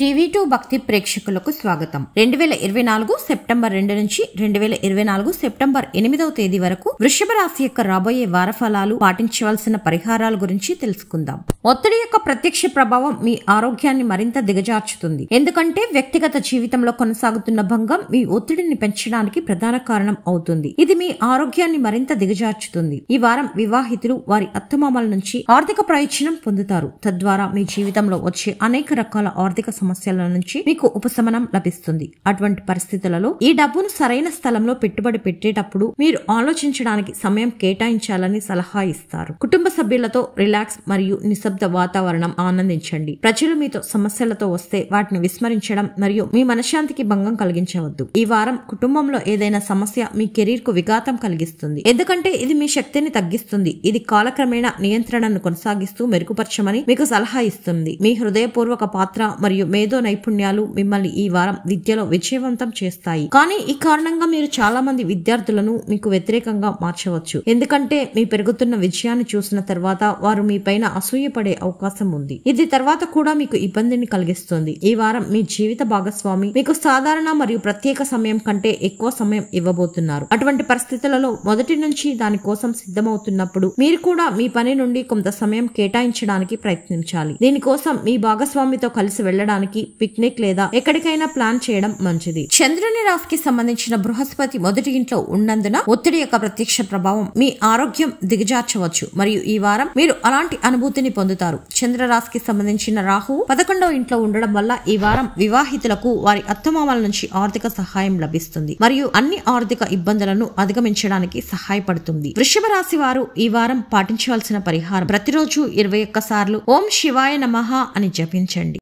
టీవీ2 భక్తి ప్రేక్షకులకు స్వాగతం. 2024 సెప్టెంబర్ 2 నుంచి 2024 సెప్టెంబర్ 8వ తేదీ వరకు వృషభ రాశి యొక్క రాబోయే వార ఫలాలు, పాటించవలసిన పరిహారాల గురించి తెలుసుకుందాం. ఒత్తిడి యొక్క ప్రత్యక్ష ప్రభావం మీ ఆరోగ్యాన్ని మరింత దిగజార్చుతుంది. ఎందుకంటే వ్యక్తిగత జీవితంలో కొనసాగుతున్న భంగం మీ ఒత్తిడిని పెంచడానికి ప్రధాన కారణం అవుతుంది. ఇది మీ ఆరోగ్యాన్ని మరింత దిగజార్చుతుంది. ఈ వారం వివాహితులు వారి అత్తమామల నుంచి ఆర్థిక ప్రయోజనం పొందుతారు. తద్వారా మీ జీవితంలో వచ్చే అనేక రకాల ఆర్థిక సమస్యల నుంచి మీకు ఉపశమనం లభిస్తుంది. అటువంటి పరిస్థితులలో ఈ డబ్బును సరైన స్థలంలో పెట్టుబడి పెట్టేటప్పుడు మీరు ఆలోచించడానికి సమయం కేటాయించాలని సలహా ఇస్తారు. కుటుంబ సభ్యులతో రిలాక్స్ మరియు నిశ్శబ్ద వాతావరణం ఆనందించండి. ప్రజలు మీతో సమస్యలతో వస్తే వాటిని విస్మరించడం మరియు మీ మనశ్శాంతికి భంగం కలిగించవద్దు. ఈ వారం కుటుంబంలో ఏదైనా సమస్య మీ కెరీర్ కు విఘాతం కలిగిస్తుంది, ఎందుకంటే ఇది మీ శక్తిని తగ్గిస్తుంది. ఇది కాలక్రమేణా నియంత్రణను కొనసాగిస్తూ మెరుగుపరచమని మీకు సలహా ఇస్తుంది. మీ హృదయపూర్వక పాత్ర మరియు మేధో నైపుణ్యాలు మిమ్మల్ని ఈ వారం విద్యలో విజయవంతం చేస్తాయి. కానీ ఈ కారణంగా మీరు చాలా మంది విద్యార్థులను మీకు వ్యతిరేకంగా మార్చవచ్చు, ఎందుకంటే మీ పెరుగుతున్న విజయాన్ని చూసిన తర్వాత వారు మీ పైన అసూయపడే అవకాశం ఉంది. ఇది తర్వాత కూడా మీకు ఇబ్బందిని కలిగిస్తుంది. ఈ వారం మీ జీవిత భాగస్వామి మీకు సాధారణ మరియు ప్రత్యేక సమయం కంటే ఎక్కువ సమయం ఇవ్వబోతున్నారు. అటువంటి పరిస్థితులలో మొదటి నుంచి దాని కోసం సిద్ధమవుతున్నప్పుడు మీరు కూడా మీ పని నుండి కొంత సమయం కేటాయించడానికి ప్రయత్నించాలి. దీనికోసం మీ భాగస్వామితో కలిసి వెళ్ళడానికి పిక్నిక్ లేదా ఎక్కడికైనా ప్లాన్ చేయడం మంచిది. చంద్రుని రాశికి సంబంధించిన బృహస్పతి మొదటి ఇంట్లో ఉన్నందున ఒత్తిడి యొక్క ప్రత్యక్ష ప్రభావం మీ ఆరోగ్యం దిగజార్చవచ్చు మరియు ఈ వారం మీరు అలాంటి అనుభూతిని పొందుతారు. చంద్ర రాశికి సంబంధించిన రాహువు 11వ ఇంట్లో ఉండడం వల్ల ఈ వారం వివాహితులకు వారి అత్తమామల నుంచి ఆర్థిక సహాయం లభిస్తుంది మరియు అన్ని ఆర్థిక ఇబ్బందులను అధిగమించడానికి సహాయపడుతుంది. వృషభ రాశి వారు ఈ వారం పాటించవలసిన పరిహారం: ప్రతిరోజు 21 సార్లు ఓం శివాయ నమః అని జపించండి.